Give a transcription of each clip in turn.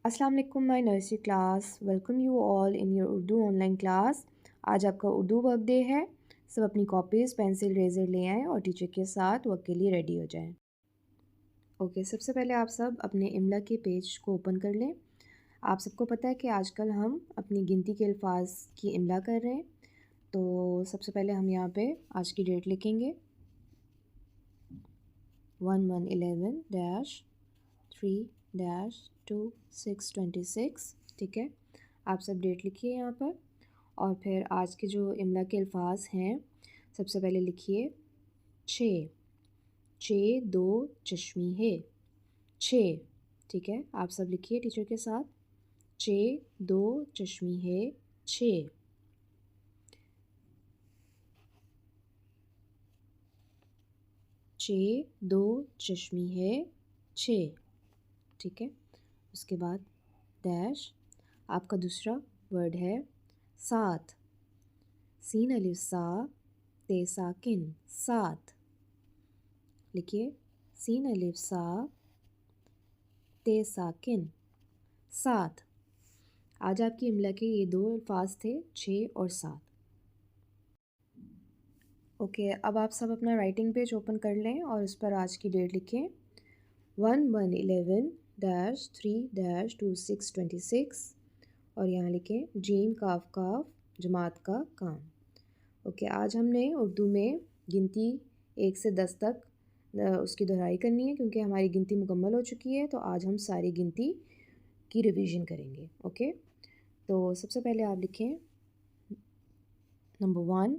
अस्सलाम वालेकुम my nursery class. Welcome you all in your Urdu online class. आज आपका उर्दू वर्क डे है। सब अपनी कॉपीज़ पेंसिल रेज़र ले आएँ और टीचर के साथ वर्क के लिए रेडी हो जाएं। ओके, सबसे पहले आप सब अपने इमला के पेज को ओपन कर लें। आप सबको पता है कि आजकल हम अपनी गिनती के अल्फाज की इमला कर रहे हैं। तो सबसे पहले हम यहाँ पे आज की डेट लिखेंगे 1/11-3-2-6-26। ठीक है, आप सब डेट लिखिए यहाँ पर। और फिर आज के जो इमला के अल्फाज हैं, सबसे पहले लिखिए 6। 6 2 चश्मी है, 6। ठीक है, आप सब लिखिए टीचर के साथ। 6 2 चश्मी है, 6। 6 2 चश्मी है, 6। ठीक है, उसके बाद डैश। आपका दूसरा वर्ड है 7। सीन अलिफ सा ते साकिन, 7। लिखिए सीन अलिफ सा ते साकिन, 7। आज आपकी इमला के ये दो अल्फाज थे, 6 और 7। ओके, अब आप सब अपना राइटिंग पेज ओपन कर लें और उस पर आज की डेट लिखें 1/11-3-2626 और यहाँ लिखें जीम काफ काफ जमात का काम। ओके, आज हमने उर्दू में गिनती 1 से 10 तक उसकी दोहराई करनी है क्योंकि हमारी गिनती मुकम्मल हो चुकी है। तो आज हम सारी गिनती की रिवीजन करेंगे। ओके, तो सबसे पहले आप लिखें नंबर 1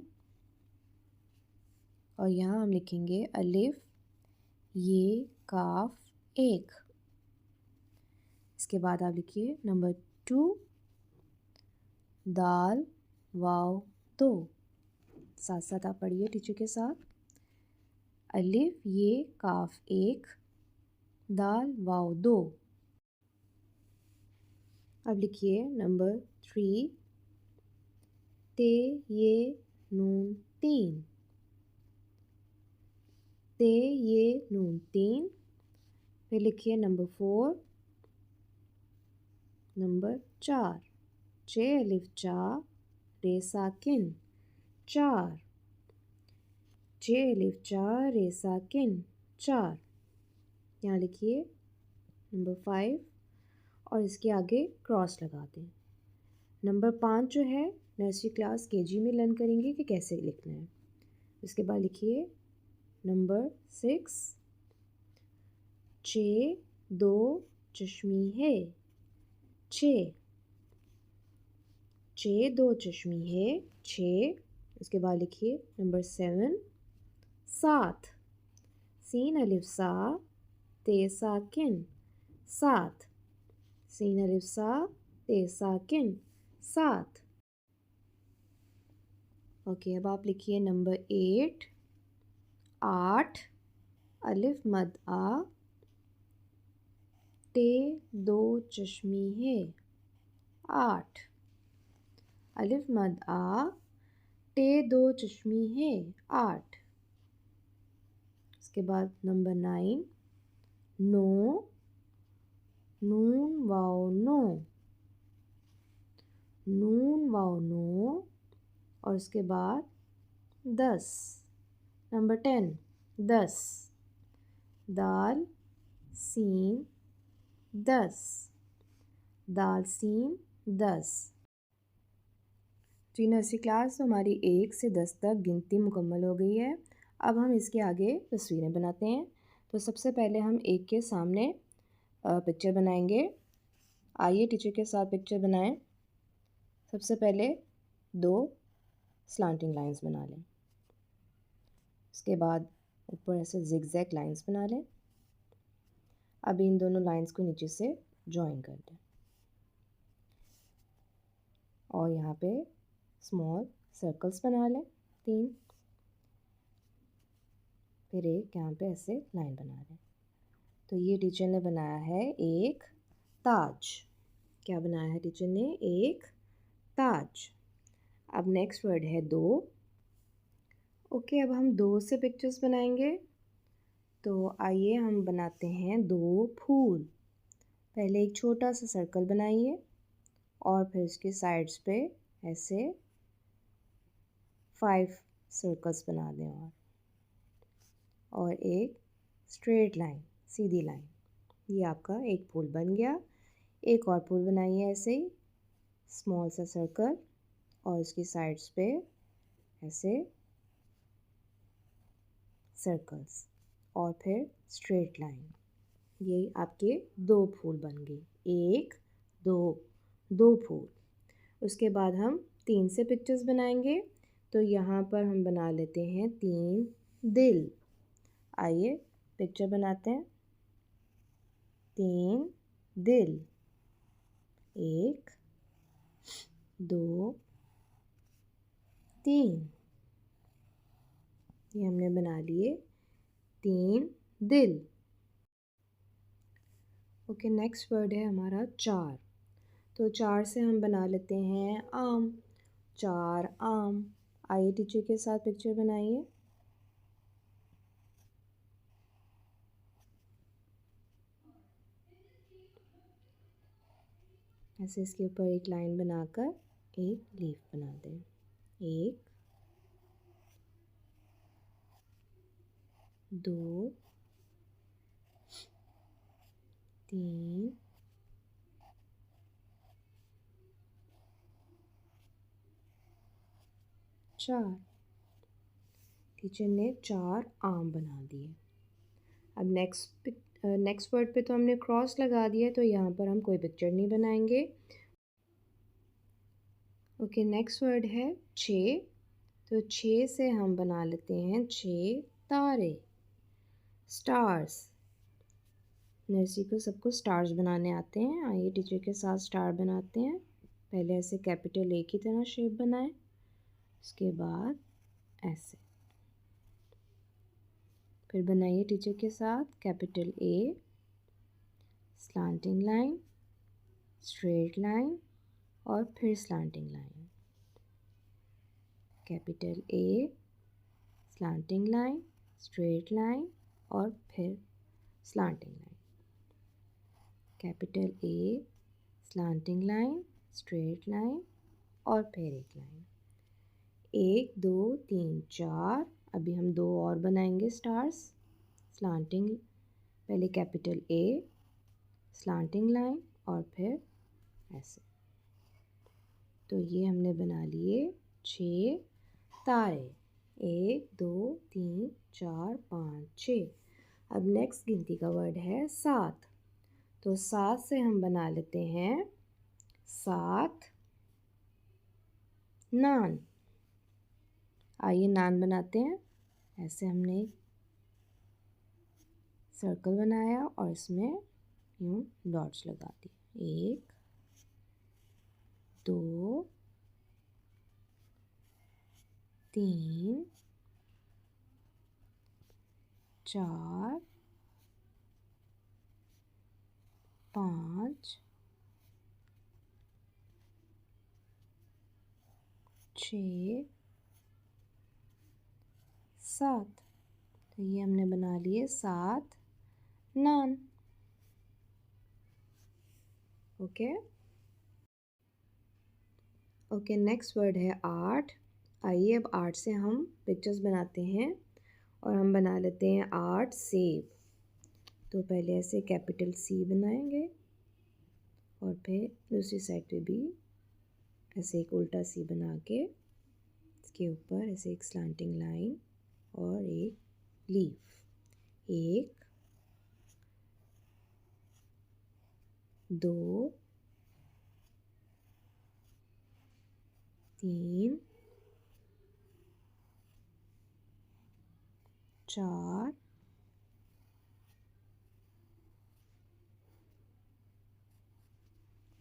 और यहाँ हम लिखेंगे अलिफ ये काफ 1। इसके बाद आप लिखिए नंबर 2 दाल वाव 2। साथ साथ आप पढ़िए टीचर के साथ। अलिफ ये काफ 1 दाल वाव 2। अब लिखिए नंबर 3 ते ये नून 3। ते ये नून 3। फिर लिखिए नंबर 4 नंबर 4 चे अलिफ चा रे साकिन 4। चे अलिफ चा रे साकिन 4। यहाँ लिखिए नंबर 5 और इसके आगे क्रॉस लगा दें। नंबर 5 जो है नर्सरी क्लास केजी में लर्न करेंगे कि कैसे लिखना है। इसके बाद लिखिए नंबर 6 6 2 चश्मी है, 6। 6 2 चश्मी है, 6। इसके बाद लिखिए नंबर 7 7। सीन अलिफ सा ते साकिन 7। सीन अलिफ सा ते साकिन 7। ओके, अब आप लिखिए नंबर 8 8। अलिफ मद आ ते 2 चश्मी है, 8। अलिफ मद आ ते 2 चश्मी है, 8। इसके बाद नंबर 9 9 नून वाव 9। नून वाव 9 और उसके बाद 10। नंबर 10 10। दाल सीन 10। दाल सीन 10। जी नर्सरी क्लास, तो हमारी 1 से 10 तक गिनती मुकम्मल हो गई है। अब हम इसके आगे तस्वीरें बनाते हैं। तो सबसे पहले हम 1 के सामने पिक्चर बनाएंगे। आइए टीचर के साथ पिक्चर बनाएं। सबसे पहले 2 स्लांटिंग लाइंस बना लें। उसके बाद ऊपर ऐसे जिगजैग लाइंस बना लें। अब इन दोनों लाइंस को नीचे से जॉइन कर दें और यहाँ पे स्मॉल सर्कल्स बना लें 3। फिर एक यहाँ पे ऐसे लाइन बना लें। तो ये टीचर ने बनाया है एक ताज। क्या बनाया है टीचर ने? एक ताज। अब नेक्स्ट वर्ड है 2। ओके, अब हम 2 से पिक्चर्स बनाएंगे। तो आइए हम बनाते हैं 2 फूल। पहले एक छोटा सा सर्कल बनाइए और फिर उसके साइड्स पे ऐसे 5 सर्कल्स बना दें और एक स्ट्रेट लाइन, सीधी लाइन। ये आपका एक फूल बन गया। एक और फूल बनाइए ऐसे ही, स्मॉल सा सर्कल और उसकी साइड्स पे ऐसे सर्कल्स और फिर स्ट्रेट लाइन। ये आपके 2 फूल बन गए, 1 2 2 फूल। उसके बाद हम 3 से पिक्चर्स बनाएंगे। तो यहाँ पर हम बना लेते हैं 3 दिल। आइए पिक्चर बनाते हैं। 3 दिल, 1 2 3। ये हमने बना लिए 3 दिल। ओके, नेक्स्ट वर्ड है हमारा 4। तो 4 से हम बना लेते हैं आम। 4 आम। आइए टीचर के साथ पिक्चर बनाइए। ऐसे इसके ऊपर एक लाइन बनाकर एक लीफ बना दें। 1 2 3 4। टीचर ने 4 आम बना दिए। अब नेक्स्ट वर्ड पे तो हमने क्रॉस लगा दिया, तो यहाँ पर हम कोई पिक्चर नहीं बनाएंगे। ओके, नेक्स्ट वर्ड है 6। तो 6 से हम बना लेते हैं 6 तारे, स्टार्स। नर्सरी को सबको स्टार्स बनाने आते हैं। आइए टीचर के साथ स्टार बनाते हैं। पहले ऐसे कैपिटल ए की तरह शेप बनाएं, उसके बाद ऐसे। फिर बनाइए टीचर के साथ capital A, slanting line, straight line और फिर slanting line. Capital A, slanting line, straight line और फिर slanting line. Capital A, slanting line, straight line और फिर एक लाइन। 1 2 3 4। अभी हम 2 और बनाएंगे स्टार्स। स्लांटिंग, पहले कैपिटल ए, स्लांटिंग लाइन और फिर ऐसे। तो ये हमने बना लिए 6 तारे। 1 2 3 4 5 6। अब नेक्स्ट गिनती का वर्ड है 7। तो 7 से हम बना लेते हैं 7 नान। आइए नान बनाते हैं। ऐसे हमने सर्कल बनाया और इसमें यूँ डॉट्स लगा दिए। 1 2 3 4 5 6 7। तो ये हमने बना लिए 7 नान। ओके ओके, नेक्स्ट वर्ड है 8। आइए अब 8 से हम पिक्चर्स बनाते हैं और हम बना लेते हैं 8 सेब। तो पहले ऐसे कैपिटल सी बनाएंगे और फिर दूसरी साइड पे भी ऐसे एक उल्टा सी बना के इसके ऊपर ऐसे एक स्लांटिंग लाइन और एक लीफ। 1 2 3 4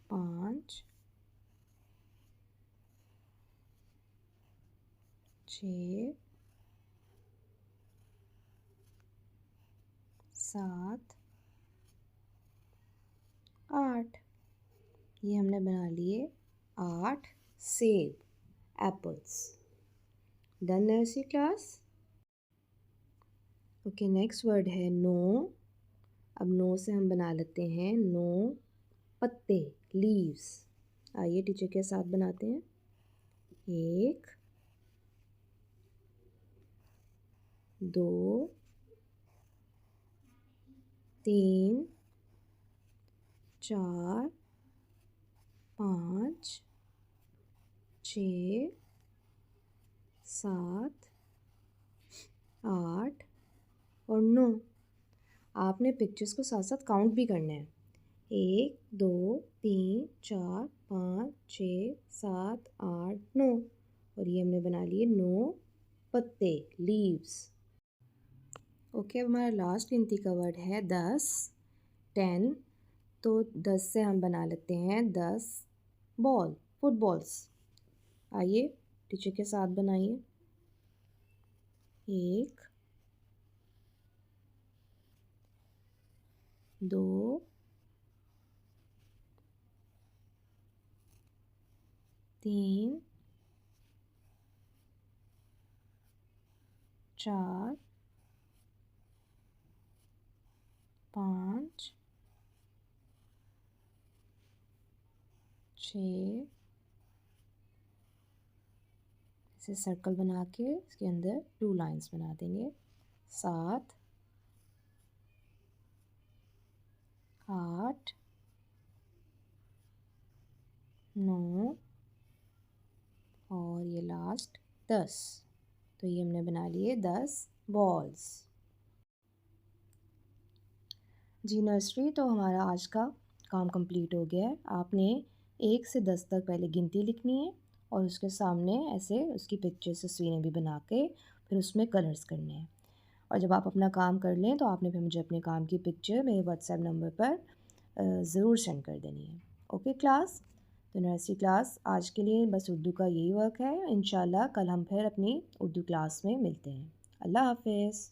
5 6 7 8। ये हमने बना लिए 8 सेब, apples. Done nursery class. Okay, next word है 9। अब 9 से हम बना लेते हैं 9 पत्ते, लीव्स। आइए टीचर के साथ बनाते हैं। 1 2 3 4 5 6 7 8 और 9। आपने पिक्चर्स को साथ साथ काउंट भी करना है। 1 2 3 4 5 6 7 8 9। और ये हमने बना लिए 9 पत्ते, लीव्स। ओके, अब हमारा लास्ट गिनती का वर्ड है 10, 10। तो 10 से हम बना लेते हैं 10 बॉल, फुटबॉल्स। आइए टीचर के साथ बनाइए। 1 2 3 4 5 6। इसे सर्कल बना के इसके अंदर 2 लाइंस बना देंगे। 7 8 9 और ये लास्ट 10। तो ये हमने बना लिए 10 बॉल्स। जी नर्सरी, तो हमारा आज का काम कंप्लीट हो गया है। आपने 1 से 10 तक पहले गिनती लिखनी है और उसके सामने ऐसे उसकी पिक्चर्स तस्वीरें भी बना के फिर उसमें कलर्स करने हैं। और जब आप अपना काम कर लें तो आपने फिर मुझे अपने काम की पिक्चर मेरे व्हाट्सएप नंबर पर ज़रूर सेंड कर देनी है। Okay class. तो नर्सरी क्लास, आज के लिए बस उर्दू का यही वर्क है। इंशाल्लाह कल हम फिर अपनी उर्दू क्लास में मिलते हैं। अल्लाह हाफिज़।